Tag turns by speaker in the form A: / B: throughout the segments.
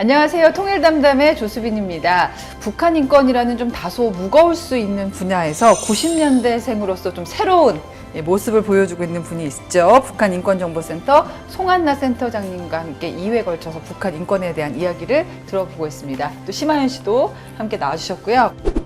A: 안녕하세요. 통일담담의 조수빈입니다. 북한 인권이라는 좀 다소 무거울 수 있는 분야에서 90년대생으로서 좀 새로운 모습을 보여주고 있는 분이 있죠. 북한인권정보센터 송한나 센터장님과 함께 2회 걸쳐서 북한 인권에 대한 이야기를 들어보고 있습니다. 또 심하연 씨도 함께 나와주셨고요.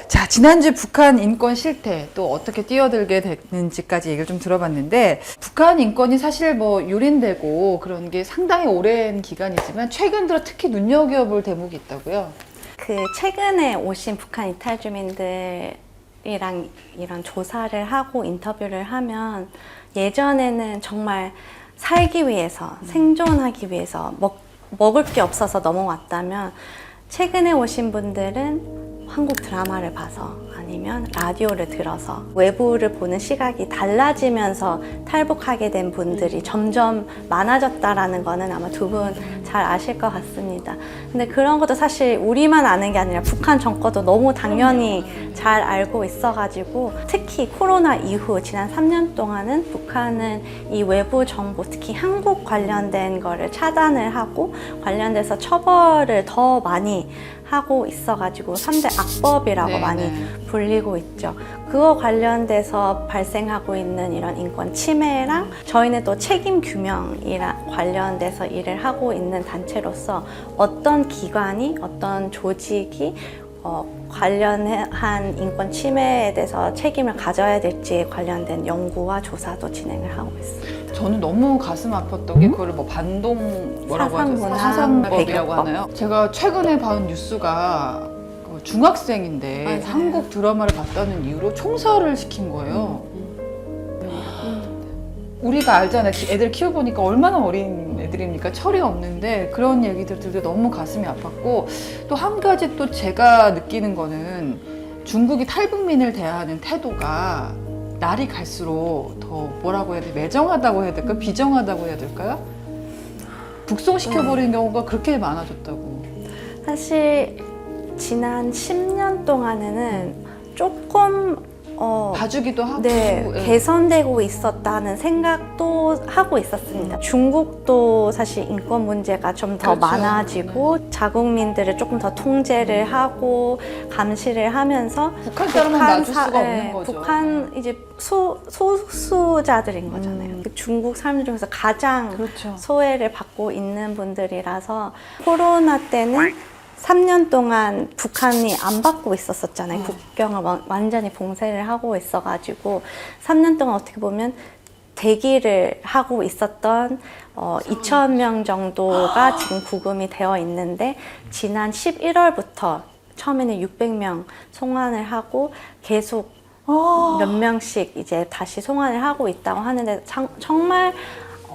A: 자, 지난주 북한 인권 실태 또 어떻게 뛰어들게 됐는지까지 얘기를 좀 들어봤는데, 북한 인권이 사실 뭐 유린되고 그런 게 상당히 오랜 기간이지만 최근 들어 특히 눈여겨볼 대목이 있다고요?
B: 최근에 오신 북한 이탈 주민들이랑 이런 조사를 하고 인터뷰를 하면 예전에는 정말 살기 위해서, 생존하기 위해서 먹을 게 없어서 넘어왔다면 최근에 오신 분들은 한국 드라마를 봐서 아니면 라디오를 들어서 외부를 보는 시각이 달라지면서 탈북하게 된 분들이 점점 많아졌다라는 거는 아마 두 분 잘 아실 것 같습니다. 근데 그런 것도 사실 우리만 아는 게 아니라 북한 정권도 너무 당연히 잘 알고 있어가지고, 특히 코로나 이후 지난 3년 동안은 북한은 이 외부 정보, 특히 한국 관련된 거를 차단을 하고 관련돼서 처벌을 더 많이 하고 있어가지고 3대 악법이라고 많이 불리고 있죠. 그거 관련돼서 발생하고 있는 이런 인권 침해랑, 저희는 또 책임 규명이랑 관련돼서 일을 하고 있는 단체로서 어떤 기관이, 어떤 조직이 관련한 인권 침해에 대해서 책임을 가져야 될지에 관련된 연구와 조사도 진행을 하고 있습니다.
A: 저는 너무 가슴 아팠던 게 그거를 뭐 반동 뭐라고 하죠? 사상법이라고 하나요? 제가 최근에 본 뉴스가 중학생인데
B: 맞아요.
A: 한국 드라마를 봤다는 이유로 총살을 시킨 거예요. 우리가 알잖아요. 애들 키워보니까 얼마나 어린 애들입니까? 철이 없는데 그런 얘기들 들도 너무 가슴이 아팠고, 또 한 가지 또 제가 느끼는 거는 중국이 탈북민을 대하는 태도가 날이 갈수록 더 뭐라고 해야 돼? 매정하다고 해야 될까? 비정하다고 해야 될까요? 북송시켜버리는 경우가 그렇게 많아졌다고.
B: 사실 지난 10년 동안에는 조금
A: 봐주기도 하고
B: 개선되고 있었다는 생각도 하고 있었습니다. 중국도 사실 인권 문제가 좀 더 많아지고 자국민들을 조금 더 통제를 하고 감시를 하면서
A: 북한 사람은 놔줄 수가 없는 거죠.
B: 북한 이제 소수자들인 거잖아요. 중국 사람들 중에서 가장 소외를 받고 있는 분들이라서, 코로나 때는 3년 동안 북한이 안 받고 있었잖아요. 국경을 완전히 봉쇄를 하고 있어가지고 3년 동안 어떻게 보면 대기를 하고 있었던 2,000명 정도가 지금 구금이 되어 있는데, 지난 11월부터 처음에는 600명 송환을 하고 계속 몇 명씩 이제 다시 송환을 하고 있다고 하는데, 정말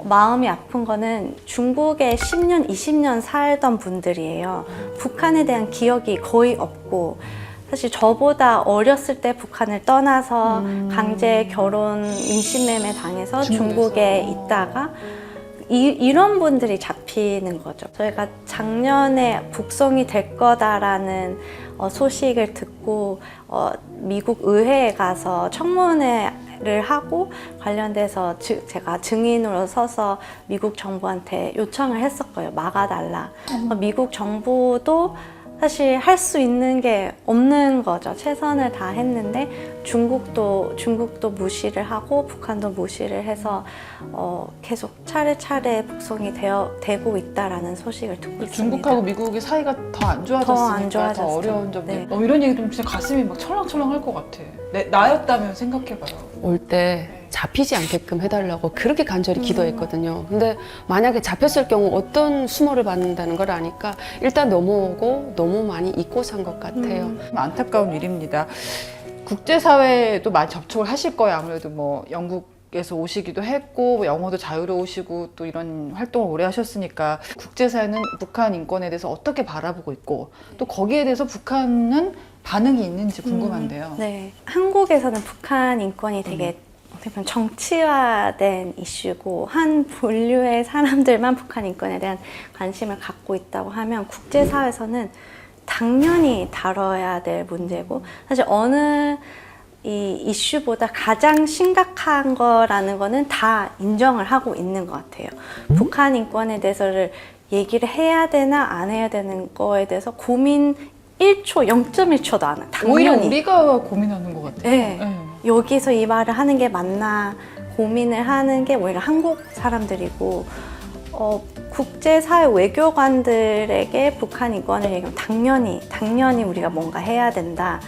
B: 마음이 아픈 거는 중국에 10년, 20년 살던 분들이에요. 북한에 대한 기억이 거의 없고, 사실 저보다 어렸을 때 북한을 떠나서 강제 결혼, 인신매매 당해서 중국에 있다가 이런 분들이 잡히는 거죠. 저희가 작년에 북송이 될 거다라는 소식을 듣고 미국 의회에 가서 청문회를 하고 관련돼서 제가 증인으로 서서 미국 정부한테 요청을 했었고요. 막아달라. 미국 정부도 사실 할 수 있는 게 없는 거죠. 최선을 다 했는데 중국도 무시를 하고 북한도 무시를 해서 계속 차례차례 북송이 되고 있다라는 소식을 듣고 있습니다.
A: 중국하고 미국의 사이가 더 안 좋아졌으니까 더 어려운 점들. 이런 얘기 들으면 진짜 가슴이 막 철렁철렁할 것 같아. 나였다면 생각해봐요.
C: 올 때 잡히지 않게끔 해달라고 그렇게 간절히 기도했거든요. 근데 만약에 잡혔을 경우 어떤 수모를 받는다는 걸 아니까 일단 넘어오고 너무 많이 잊고 산 것 같아요.
A: 안타까운 일입니다. 국제사회에도 많이 접촉을 하실 거예요. 아무래도 뭐 영국에서 오시기도 했고, 뭐 영어도 자유로우시고 또 이런 활동을 오래 하셨으니까, 국제사회는 북한 인권에 대해서 어떻게 바라보고 있고, 또 거기에 대해서 북한은 반응이 있는지 궁금한데요.
B: 네, 한국에서는 북한 인권이 되게 어떻게 보면 정치화된 이슈고, 한 분류의 사람들만 북한 인권에 대한 관심을 갖고 있다고 하면, 국제사회에서는 당연히 다뤄야 될 문제고, 사실 어느 이 이슈보다 가장 심각한 거라는 거는 다 인정을 하고 있는 것 같아요. 북한 인권에 대해서를 얘기를 해야 되나 안 해야 되는 거에 대해서 고민 1초, 0.1초도 안 해요.
A: 오히려
B: 당연히.
A: 우리가 고민하는 것 같아요.
B: 네. 여기서 이 말을 하는 게 맞나 고민을 하는 게 오히려 한국 사람들이고 국제사회 외교관들에게 북한 인권을 얘기하면 당연히 우리가 뭔가 해야 된다.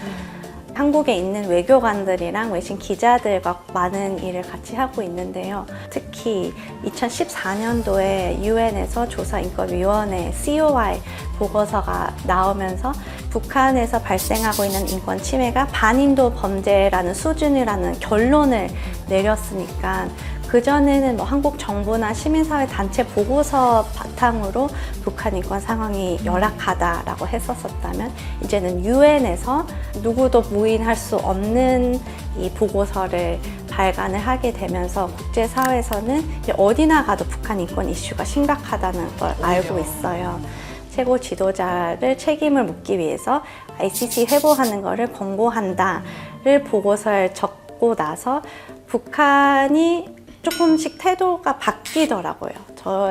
B: 한국에 있는 외교관들이랑 외신 기자들과 많은 일을 같이 하고 있는데요. 특히 2014년도에 유엔에서 조사인권위원회 COI 보고서가 나오면서 북한에서 발생하고 있는 인권 침해가 반인도 범죄라는 수준이라는 결론을 내렸으니까 그전에는 뭐 한국 정부나 시민사회 단체 보고서 바탕으로 북한 인권 상황이 열악하다라고 했었다면 이제는 유엔에서 누구도 부인할 수 없는 이 보고서를 발간을 하게 되면서 국제사회에서는 이제 어디나 가도 북한 인권 이슈가 심각하다는 걸 알고 있어요. 최고 지도자를 책임을 묻기 위해서 ICC 회부하는 것을 권고한다를 보고서를 적고 나서 북한이 조금씩 태도가 바뀌더라고요.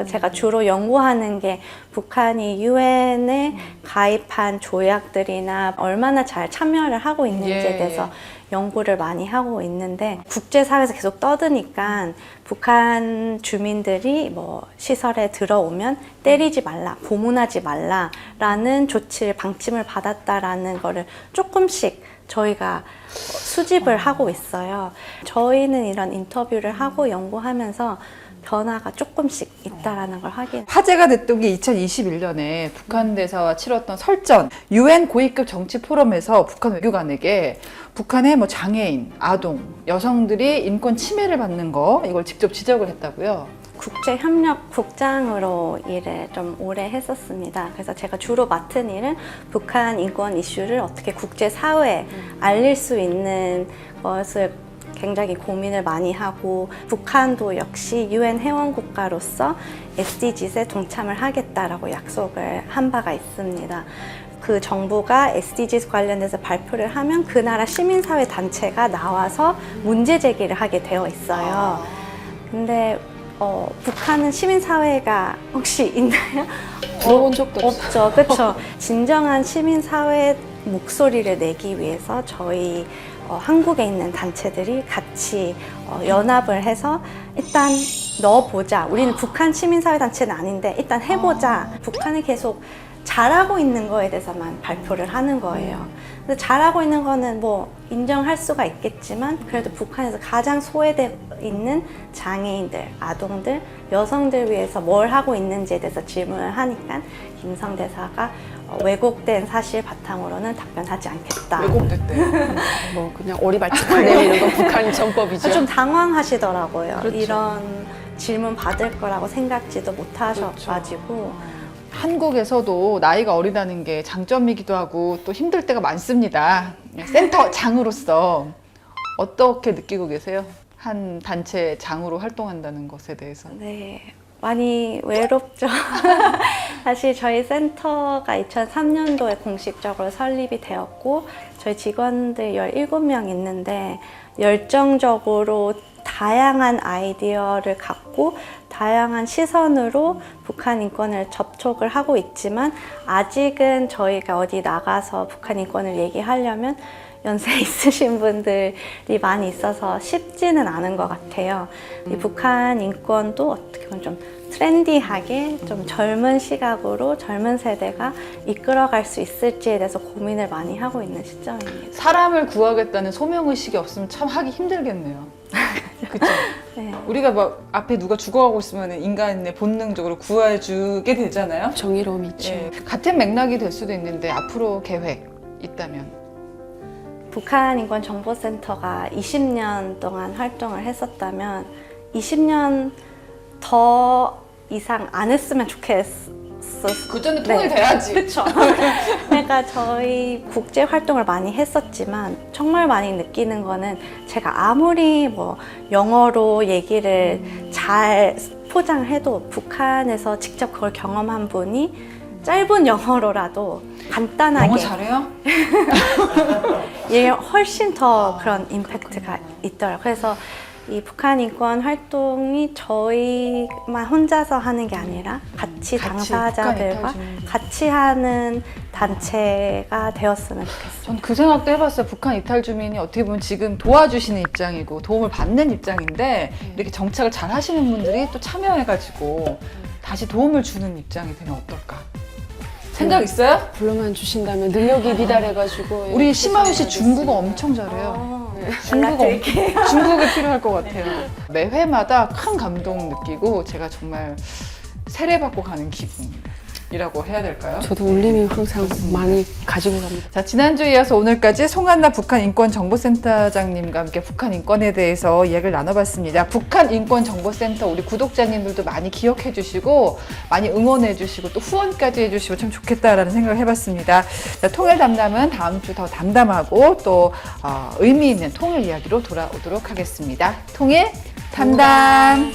B: 제가 주로 연구하는 게 북한이 유엔에 가입한 조약들이나 얼마나 잘 참여를 하고 있는지에 대해서 연구를 많이 하고 있는데 국제사회에서 계속 떠드니까 북한 주민들이 뭐 시설에 들어오면 때리지 말라, 고문하지 말라라는 조치를 방침을 받았다라는 거를 조금씩 저희가 수집을 하고 있어요. 저희는 이런 인터뷰를 하고 연구하면서 변화가 조금씩 있다라는 걸 확인.
A: 화제가 됐던 게 2021년에 북한 대사와 치렀던 설전 유엔 고위급 정치 포럼에서 북한 외교관에게 북한의 뭐 장애인, 아동, 여성들이 인권 침해를 받는 거 이걸 직접 지적을 했다고요.
B: 국제협력국장으로 일을 좀 오래 했었습니다. 그래서 제가 주로 맡은 일은 북한 인권 이슈를 어떻게 국제사회에 알릴 수 있는 것을 굉장히 고민을 많이 하고 북한도 역시 유엔 회원국가로서 SDGs에 동참을 하겠다라고 약속을 한 바가 있습니다. 그 정부가 SDGs 관련해서 발표를 하면 그 나라 시민사회 단체가 나와서 문제 제기를 하게 되어 있어요. 근데 북한은 시민사회가 혹시 있나요?
C: 들어본 적도 없어요.
B: 없죠. 그렇죠. 진정한 시민사회 목소리를 내기 위해서 저희 한국에 있는 단체들이 같이 연합을 해서 일단 넣어보자. 우리는 북한 시민사회 단체는 아닌데 일단 해보자. 북한이 계속 잘하고 있는 거에 대해서만 발표를 하는 거예요. 근데 잘하고 있는 거는 뭐 인정할 수가 있겠지만 그래도 북한에서 가장 소외되어 있는 장애인들, 아동들, 여성들 위해서 뭘 하고 있는지에 대해서 질문을 하니까 김성 대사가 왜곡된 사실 바탕으로는 답변하지 않겠다.
A: 왜곡됐대.
C: 뭐 그냥 오리발칙 내리는 건 북한 전법이죠.
B: 좀 당황하시더라고요.
A: 그렇죠.
B: 이런 질문 받을 거라고 생각지도 못하셔가지고.
A: 한국에서도 나이가 어리다는 게 장점이기도 하고 또 힘들 때가 많습니다. 센터 장으로서 어떻게 느끼고 계세요? 한 단체 장으로 활동한다는 것에 대해서.
B: 네, 많이 외롭죠. 사실 저희 센터가 2003년도에 공식적으로 설립이 되었고 저희 직원들 17명 있는데 열정적으로 다양한 아이디어를 갖고 다양한 시선으로 북한 인권을 접촉을 하고 있지만 아직은 저희가 어디 나가서 북한 인권을 얘기하려면 연세 있으신 분들이 많이 있어서 쉽지는 않은 것 같아요. 이 북한 인권도 어떻게 보면 좀 트렌디하게 좀 젊은 시각으로 젊은 세대가 이끌어갈 수 있을지에 대해서 고민을 많이 하고 있는 시점입니다.
A: 사람을 구하겠다는 소명의식이 없으면 참 하기 힘들겠네요. 그쵸?
B: 네.
A: 우리가 막 앞에 누가 죽어가고 있으면 인간의 본능적으로 구해주게 되잖아요.
C: 정의로움이 있죠.
A: 예, 같은 맥락이 될 수도 있는데 앞으로 계획 있다면?
B: 북한 인권정보센터가 20년 동안 활동을 했었다면 20년 더 이상 안 했으면 좋겠어요.
A: 그 전에 통일돼야지.
B: 그렇죠. 그러니까 저희 국제 활동을 많이 했었지만 정말 많이 느끼는 거는 제가 아무리 뭐 영어로 얘기를 잘 포장해도 북한에서 직접 그걸 경험한 분이 짧은 영어로라도 간단하게
A: 영어 잘해요?
B: 이게 훨씬 더 그런 임팩트가 있더라고요. 그래서 이 북한 인권 활동이 저희만 혼자서 하는 게 아니라 같이 당사자들과
A: 북한 이탈
B: 같이 하는 단체가 되었으면 좋겠어요.
A: 전 그 생각도 해봤어요. 북한 이탈 주민이 어떻게 보면 지금 도와주시는 입장이고 도움을 받는 입장인데 이렇게 정착을 잘 하시는 분들이 또 참여해가지고 다시 도움을 주는 입장이 되면 어떨까? 생각 있어요?
C: 불러만 주신다면 능력이 비달해가지고
A: 우리 심하우 씨 중국어 엄청 잘해요.
B: 연락드릴게요.
A: 중국에 필요할 것 같아요. 매 회마다 큰 감동 느끼고 제가 정말 세례받고 가는 기분이라고 해야 될까요?
C: 저도 울림이 항상 많이 가지고 갑니다.
A: 자, 지난주에 이어서 오늘까지 송한나 북한인권정보센터장님과 함께 북한 인권에 대해서 이야기를 나눠봤습니다. 북한인권정보센터 우리 구독자님들도 많이 기억해 주시고 많이 응원해 주시고 또 후원까지 해주시고 참 좋겠다라는 생각을 해봤습니다. 자, 통일 담담은 다음 주 더 담담하고 또 의미 있는 통일 이야기로 돌아오도록 하겠습니다. 통일 담담.